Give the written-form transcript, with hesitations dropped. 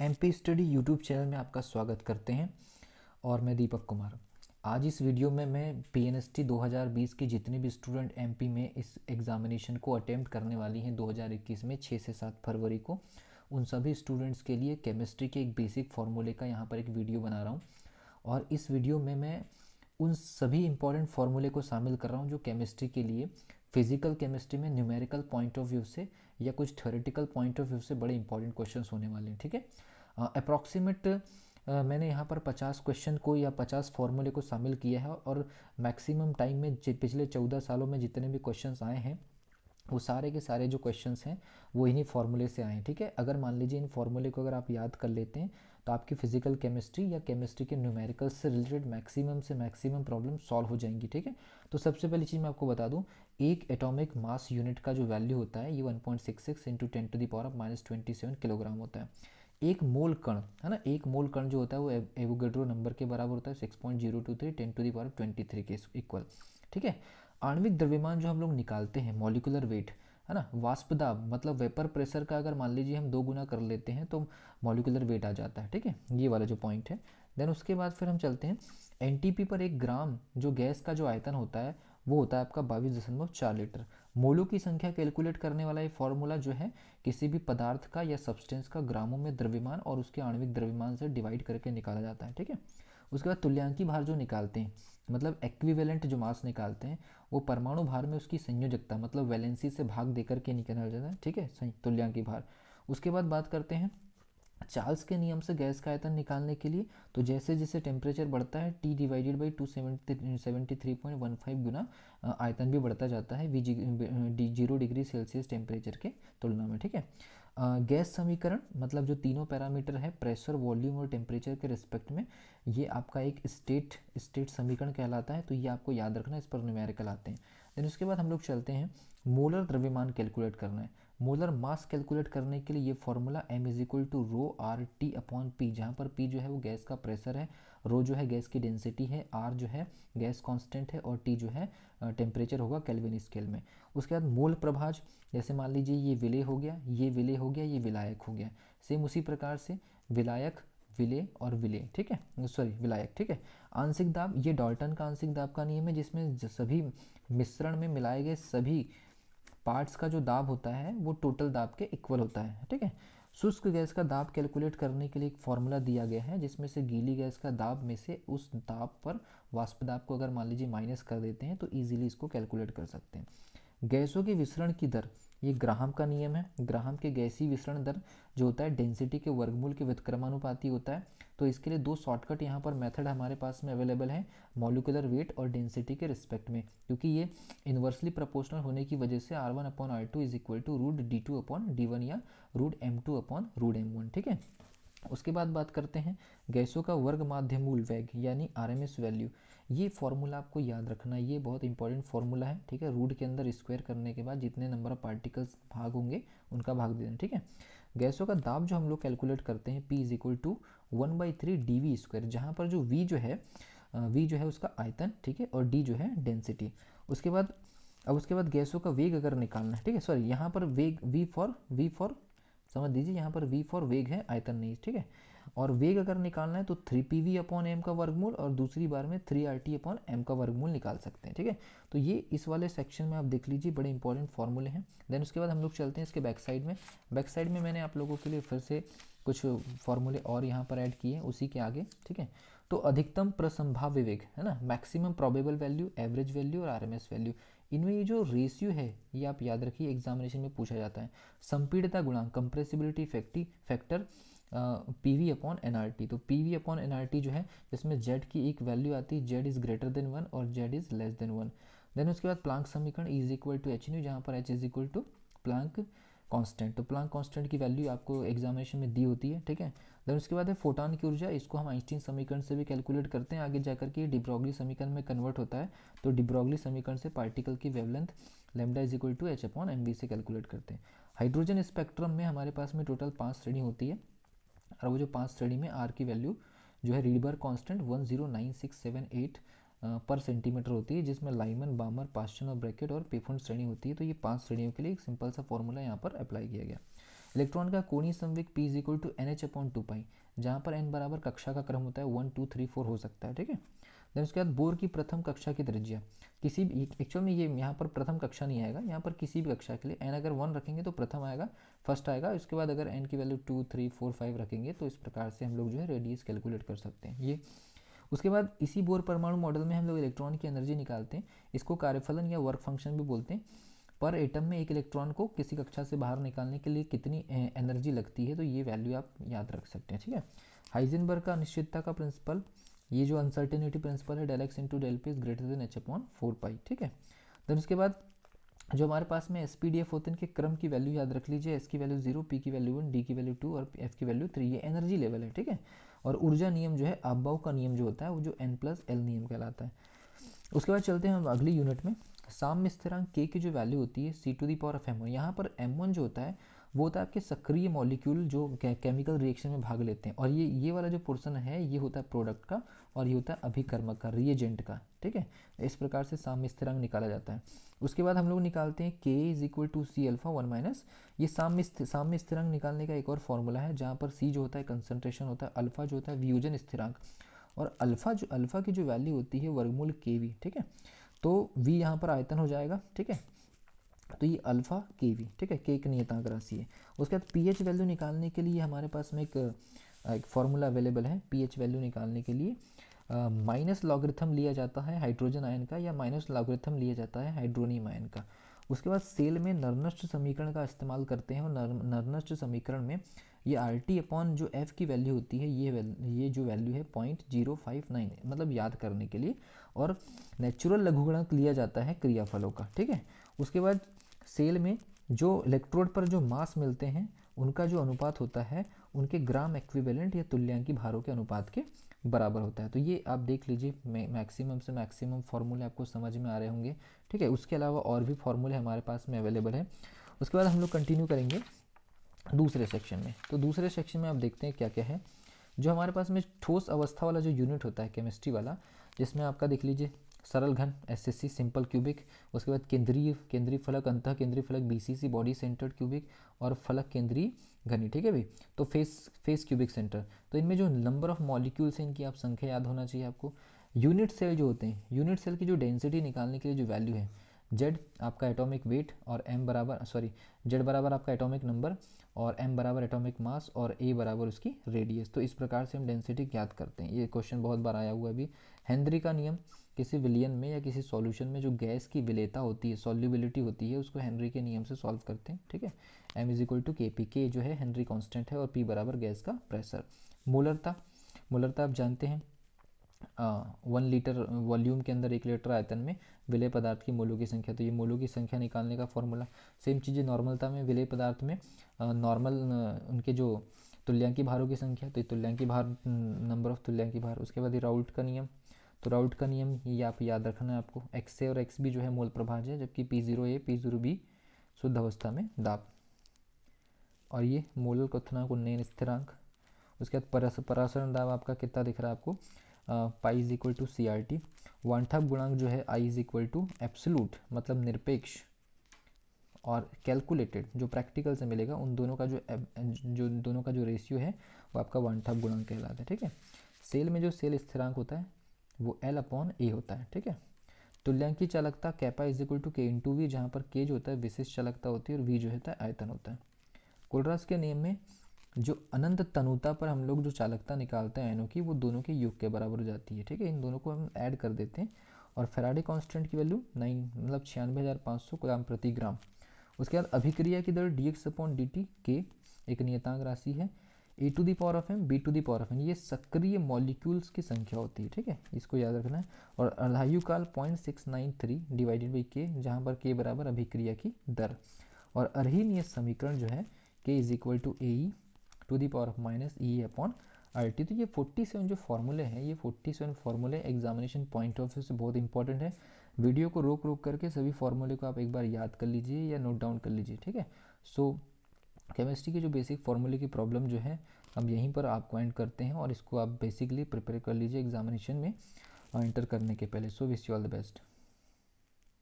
MP study YouTube channel में आपका स्वागत करते हैं और मैं दीपक कुमार। आज इस वीडियो में मैं पीएनएसटी 2020 के जितने भी स्टूडेंट एमपी में इस एग्ज़ामिनेशन को अटेम्प्ट करने वाली हैं 2021 में 6 से 7 फरवरी को, उन सभी स्टूडेंट्स के लिए केमिस्ट्री के एक बेसिक फार्मूले का यहाँ पर एक वीडियो बना रहा हूँ। और इस वीडियो में मैं उन सभी इंपॉर्टेंट फार्मूले को शामिल कर रहा हूँ जो केमिस्ट्री के लिए फिजिकल केमिस्ट्री में न्यूमेरिकल पॉइंट ऑफ व्यू से या कुछ थ्योरेटिकल पॉइंट ऑफ व्यू से बड़े इंपॉर्टेंट क्वेश्चंस होने वाले हैं। ठीक है, अप्रॉक्सीमेट मैंने यहाँ पर 50 क्वेश्चन को या 50 फॉर्मूले को शामिल किया है और मैक्सिमम टाइम में पिछले 14 सालों में जितने भी क्वेश्चंस आए हैं वो सारे के सारे जो क्वेश्चंस हैं वो इन्हीं फार्मूले से आए हैं। ठीक है, अगर मान लीजिए इन फार्मूले को अगर आप याद कर लेते हैं तो आपकी फिजिकल केमिस्ट्री या केमिस्ट्री के न्यूमेरिकल से रिलेटेड मैक्सिमम से मैक्सिमम प्रॉब्लम सॉल्व हो जाएंगी। ठीक है, तो सबसे पहली चीज़ मैं आपको बता दूं, एक एटॉमिक मास यूनिट का जो वैल्यू होता है ये 1.66 इंटू 10⁻⁻27 किलोग्राम होता है। एक मोल कण है ना, एक मोल कण जो होता है वो एवोगेड्रो नंबर के बराबर होता है 6.023 10⁻23 के इक्वल। ठीक है, आणविक द्रव्यमान जो हम लोग निकालते हैं मॉलिकुलर वेट है ना, वाष्प दाब मतलब वेपर प्रेशर का अगर मान लीजिए हम 2 गुना कर लेते हैं तो मॉलिकुलर वेट आ जाता है। ठीक है, ये वाला जो पॉइंट है। देन उसके बाद फिर हम चलते हैं एनटीपी पर 1 ग्राम जो गैस का जो आयतन होता है वो होता है आपका 22.4 लीटर। मोलों की संख्या कैलकुलेट करने वाला ये फॉर्मूला जो है किसी भी पदार्थ का या सब्सटेंस का ग्रामों में द्रव्यमान और उसके आणविक द्रव्यमान से डिवाइड करके निकाला जाता है। ठीक है, उसके बाद तुल्यांकी भार जो निकालते हैं मतलब एक्विवेलेंट जो मास निकालते हैं वो परमाणु भार में उसकी संयोजकता मतलब वैलेंसी से भाग देकर के निकाला जाता है। ठीक है, तुल्यांकी भार। उसके बाद बात करते हैं चार्ल्स के नियम से गैस का आयतन निकालने के लिए, तो जैसे जैसे टेम्परेचर बढ़ता है T डिवाइडेड बाई 273.15 गुना आयतन भी बढ़ता जाता है वी 0 डिग्री सेल्सियस टेम्परेचर के तुलना में। ठीक है, गैस समीकरण मतलब जो तीनों पैरामीटर है प्रेशर वॉल्यूम और टेम्परेचर के रिस्पेक्ट में ये आपका एक स्टेट समीकरण कहलाता है, तो ये आपको याद रखना, इस पर न्यूमेरिकल आते हैं। देन उसके बाद हम लोग चलते हैं मोलर द्रव्यमान कैलकुलेट करना है। मोलर मास कैलकुलेट करने के लिए ये formula m is equal to rho R T upon P, जहाँ पर p जो है वो गैस का प्रेशर है, रो जो है गैस की डेंसिटी है, r जो है गैस कांस्टेंट है और t जो है टेम्परेचर होगा केल्विन स्केल में। उसके बाद मोल प्रभाज, जैसे मान लीजिए ये विलेय हो गया, ये विलेय हो गया, ये विलायक हो गया, सेम उसी प्रकार से विलायक विलेय और विलेय। ठीक है, सॉरी विलायक। ठीक है, आंशिक दाब, ये डाल्टन का आंशिक दाब का नियम है जिसमें सभी मिश्रण में मिलाए गए सभी पार्ट्स का जो दाब होता है वो टोटल दाब के इक्वल होता है। ठीक है, शुष्क गैस का दाब कैलकुलेट करने के लिए एक फॉर्मूला दिया गया है जिसमें से गीली गैस का दाब में से उस दाब पर वाष्प दाब को अगर मान लीजिए माइनस कर देते हैं तो इजीली इसको कैलकुलेट कर सकते हैं। गैसों के विसरण की दर, ये ग्राहम का नियम है। ग्राहम के गैसीय विसरण दर जो होता है डेंसिटी के वर्गमूल के व्युत्क्रमानुपाती होता है। तो इसके लिए 2 शॉर्टकट यहाँ पर मेथड हमारे पास में अवेलेबल है मॉलिकुलर वेट और डेंसिटी के रिस्पेक्ट में, क्योंकि ये इन्वर्सली प्रोपोर्शनल होने की वजह से R1/R2 is equal to root D2/D1 या रूट M2/√M1। ठीक है, उसके बाद बात करते हैं गैसों का वर्ग माध्य मूल वेग यानी RMS वैल्यू। ये फॉर्मूला आपको याद रखना है, ये बहुत इंपॉर्टेंट फॉर्मूला है। ठीक है, रूट के अंदर स्क्वायर करने के बाद जितने नंबर ऑफ पार्टिकल्स भाग होंगे उनका भाग दे देना। ठीक है, गैसों का दाब जो हम लोग कैलकुलेट करते हैं P is equal to 1/3 dV square, जहाँ पर जो V जो है उसका आयतन, ठीक है, और D जो है डेंसिटी। उसके बाद उसके बाद गैसों का वेग अगर निकालना है, ठीक है, सॉरी यहाँ पर वेग V फॉर समझ दीजिए, यहाँ पर V फॉर वेग है, आयतन नहीं। ठीक है, और वेग अगर निकालना है तो 3PV/m का वर्गमूल और दूसरी बार में 3RT/m का वर्गमूल निकाल सकते हैं। ठीक है, तो ये इस वाले सेक्शन में आप देख लीजिए, बड़े इंपॉर्टेंट फॉर्मूले हैं। देन उसके बाद हम लोग चलते हैं इसके बैक साइड में। बैक साइड में मैंने आप लोगों के लिए फिर से कुछ फॉर्मूले और यहाँ पर ऐड किए उसी के आगे। ठीक है, तो अधिकतम प्रसंभाव्य वेग है ना, maximum probable value, average value और आरएमएस वैल्यू, इनमें ये जो रेशियो है ये आप याद रखिए, एग्जामिनेशन में पूछा जाता है। संपीड़ितता गुणांक कंप्रेसिबिलिटी फैक्टर PV/nRT, तो PV/nRT जो है जिसमें Z की एक वैल्यू आती है, Z इज ग्रेटर देन 1 और Z इज लेस देन 1। देन उसके बाद प्लांक समीकरण E is equal to H, जहाँ पर H is equal to Planck constant, तो प्लांक कांस्टेंट की वैल्यू आपको एग्जामिनेशन में दी होती है। ठीक है, देन उसके बाद है फोटॉन की ऊर्जा, इसको हम आइंस्टीन समीकरण से भी कैलकुलेट करते हैं, आगे जाकर के डिब्रोगली समीकरण में कन्वर्ट होता है, तो डिब्रोगली समीकरण से पार्टिकल की wavelength lambda is equal to H/mv से कैलकुलेट करते हैं। हाइड्रोजन स्पेक्ट्रम में हमारे पास में टोटल 5 श्रेणी होती है और वो जो 5 श्रेणी में आर की वैल्यू जो है रीडबर्ग कांस्टेंट 109678 पर सेंटीमीटर होती है, जिसमें लाइमन, बामर, पास्चन और ब्रैकेट और पेफुंड श्रेणी होती है। तो ये 5 श्रेणियों के लिए एक सिंपल सा फॉर्मूला यहाँ पर अप्लाई किया गया। इलेक्ट्रॉन का कोणीय संवेग p is equal to NH/2 जहाँ पर n बराबर कक्षा का क्रम होता है 1 2 3 4 हो सकता है, ठीक है। देन उसके बाद बोर की प्रथम कक्षा की त्रिज्या, किसी भी एक्चुअल में ये यहाँ पर प्रथम कक्षा नहीं आएगा, यहाँ पर किसी भी कक्षा के लिए n अगर 1 रखेंगे तो प्रथम आएगा, फर्स्ट आएगा। उसके बाद अगर n की वैल्यू 2 3 4 5 रखेंगे तो इस प्रकार से हम लोग जो है रेडियस कैलकुलेट कर सकते हैं ये। उसके बाद इसी बोर परमाणु मॉडल में हम लोग इलेक्ट्रॉन की एनर्जी निकालते हैं, इसको कार्यफलन या वर्क फंक्शन भी बोलते हैं। पर एटम में एक इलेक्ट्रॉन को किसी कक्षा से बाहर निकालने के लिए कितनी एनर्जी लगती है, तो ये वैल्यू आप याद रख सकते हैं, ठीक है। हाइजेनबर्ग का अनिश्चितता का प्रिंसिपल, ये जो अनसर्टेनिटी प्रिंसिपल है, del X into del P is greater than h/4 ठीक है। देन उसके बाद जो हमारे पास में SPDF होते हैं इनके क्रम की वैल्यू याद रख लीजिए, S की वैल्यू 0, P की वैल्यू 1, D की वैल्यू 2 और F की वैल्यू 3, ये एनर्जी लेवल है, ठीक है। और ऊर्जा नियम जो है अबव का नियम जो होता है वो जो N+L नियम कहलाता है। उसके बाद चलते हैं हम अगली यूनिट में। साम्य स्थिरांक K की जो वैल्यू होती है C⁻m1, यहाँ पर m1 जो होता है वो होता है आपके सक्रिय मॉलिक्यूल जो केमिकल रिएक्शन में भाग लेते हैं, और ये वाला जो पोर्शन है ये होता है प्रोडक्ट का, और ये होता है अभिकर्मक का, रिएजेंट का, ठीक है। इस प्रकार से साम्य स्थिरांक निकाला जाता है। उसके बाद हम लोग निकालते हैं K is equal to C∝1-, ये साम्य स्थिरांक निकालने का एक और फॉर्मूला है, जहाँ पर C जो होता है कंसंट्रेशन होता है, अल्फा जो होता है वियोजन स्थिरांक, और अल्फा की जो वैल्यू होती है वर्गमूल KV, ठीक है। तो V यहाँ पर आयतन हो जाएगा, ठीक है। तो ये अल्फा KV, ठीक है, K एक नियतांक राशि है। उसके बाद pH वैल्यू निकालने के लिए हमारे पास में एक फॉर्मूला अवेलेबल है pH वैल्यू निकालने के लिए। माइनस लॉगरिथम लिया जाता है हाइड्रोजन आयन का, या माइनस लॉगरिथम लिया जाता है हाइड्रोनियम आयन का। उसके बाद सेल में नर्नस्ट समीकरण का इस्तेमाल करते हैं, और नर्नस्ट समीकरण में ये RT/ जो F की वैल्यू होती है, ये जो वैल्यू है 0.059, मतलब याद करने के लिए, और नेचुरल लघुगणक लिया जाता है क्रियाफलों का, ठीक है। उसके बाद सेल में जो इलेक्ट्रोड पर जो मास मिलते हैं उनका जो अनुपात होता है उनके ग्राम एक्विवेलेंट या तुल्यांकी भारों के अनुपात के बराबर होता है। तो ये आप देख लीजिए, मैक्सिमम से मैक्सिमम फार्मूले आपको समझ में आ रहे होंगे, ठीक है। उसके अलावा और भी फार्मूले हमारे पास में अवेलेबल है। उसके बाद हम लोग कंटिन्यू करेंगे दूसरे सेक्शन में। तो दूसरे सेक्शन में आप देखते हैं क्या क्या है। जो हमारे पास में ठोस अवस्था वाला जो यूनिट होता है केमिस्ट्री वाला, जिसमें आपका देख लीजिए सरल घन SSC सिंपल क्यूबिक, उसके बाद केंद्रीय फलक, अंतः केंद्रीय फलक BCC बॉडी सेंटर्ड क्यूबिक, और फलक केंद्रीय घनी, ठीक है भाई। तो फेस क्यूबिक सेंटर। तो इनमें जो नंबर ऑफ मॉलिक्यूल्स हैं इनकी आप संख्या याद होना चाहिए आपको। यूनिट सेल जो होते हैं, यूनिट सेल की जो डेंसिटी निकालने के लिए जो वैल्यू है, Z आपका एटॉमिक वेट, और Z बराबर आपका एटॉमिक नंबर, और M बराबर एटॉमिक मास, और A बराबर उसकी रेडियस। तो इस प्रकार से हम डेंसिटी ज्ञात करते हैं। ये क्वेश्चन बहुत बार आया हुआ है अभी। हेनरी का नियम, किसी विलयन में या किसी सॉल्यूशन में जो गैस की विलेयता होती है, सॉल्युबिलिटी होती है, उसको हेनरी के नियम से सॉल्व करते हैं, ठीक है। M is equal to KP, K जो है हेनरी कांस्टेंट है, और P बराबर गैस का प्रेशर। मोलरता आप जानते हैं, 1 लीटर वॉल्यूम के अंदर 1 लीटर आयतन में विलेय पदार्थ की मोलों की संख्या। तो ये मोलों की संख्या निकालने का फॉर्मूला। सेम चीज़ें नॉर्मलता में, विलेय पदार्थ में नॉर्मल उनके जो तुल्यांकी भारों की संख्या, तो ये तुल्यांकी भार, नंबर ऑफ तुल्यांकी भार। उसके बाद ये राउल्ट का नियम, तो राउल्ट का नियम ये आप याद रखना है आपको। XA और XB जो है मोल प्रभाज है, जबकि P0A P0B शुद्ध अवस्था में दाब, और ये मोलर क्वथनांक उन्नयन स्थिरांक। उसके बाद परासरण दाब आपका कितना दिख रहा है आपको, pi is equal to CRT। वांठक गुणांक जो है I is equal to absolute, मतलब निरपेक्ष, और कैलकुलेटेड जो प्रैक्टिकल से मिलेगा, उन दोनों का जो रेशियो है वो आपका वांठक गुणांक कहलाता है, ठीक है। सेल में जो सेल स्थिरांक होता है वो L/A होता है, ठीक है। तुल्यांकी चालकता kappa is equal to K/V, जहाँ पर K जो होता है विशिष्ट चालकता होती है, और V जो होता है आयतन होता है। कोलरास के नियम में जो अनंत तनुता पर हम लोग जो चालकता निकालते हैं आयनों की, वो दोनों के योग के बराबर हो जाती है, ठीक है। इन दोनों को हम ऐड कर देते हैं, और फैराडे कांस्टेंट की वैल्यू 9 मतलब 96,500 ग्राम प्रति ग्राम। उसके बाद अभिक्रिया की दर dx/dt K एक नियतांक राशि है। A⁴m B⁴m ये सक्रिय मॉलिक्यूल्स की संख्या होती है, ठीक है, इसको याद रखना है। और अर्धायुकाल 0.693 डिवाइडेड बाई K, जहाँ पर K बराबर अभिक्रिया की दर। और अर्हीनियस समीकरण जो है K is equal to AE⁻ EE/RT। तो ये 47 जो फॉर्मूले हैं, ये 47 फॉर्मूले एग्जामिनेशन पॉइंट ऑफ व्यू से बहुत इंपॉर्टेंट है। वीडियो को रोक करके सभी फॉर्मूले को आप एक बार याद कर लीजिए या नोट डाउन कर लीजिए, ठीक है। सो केमिस्ट्री के जो बेसिक फॉर्मूले की प्रॉब्लम जो है हम यहीं पर आपको एंड करते हैं, और इसको आप बेसिकली प्रिपेयर कर लीजिए एग्जामिनेशन में एंटर करने के पहले। So wish you all the best.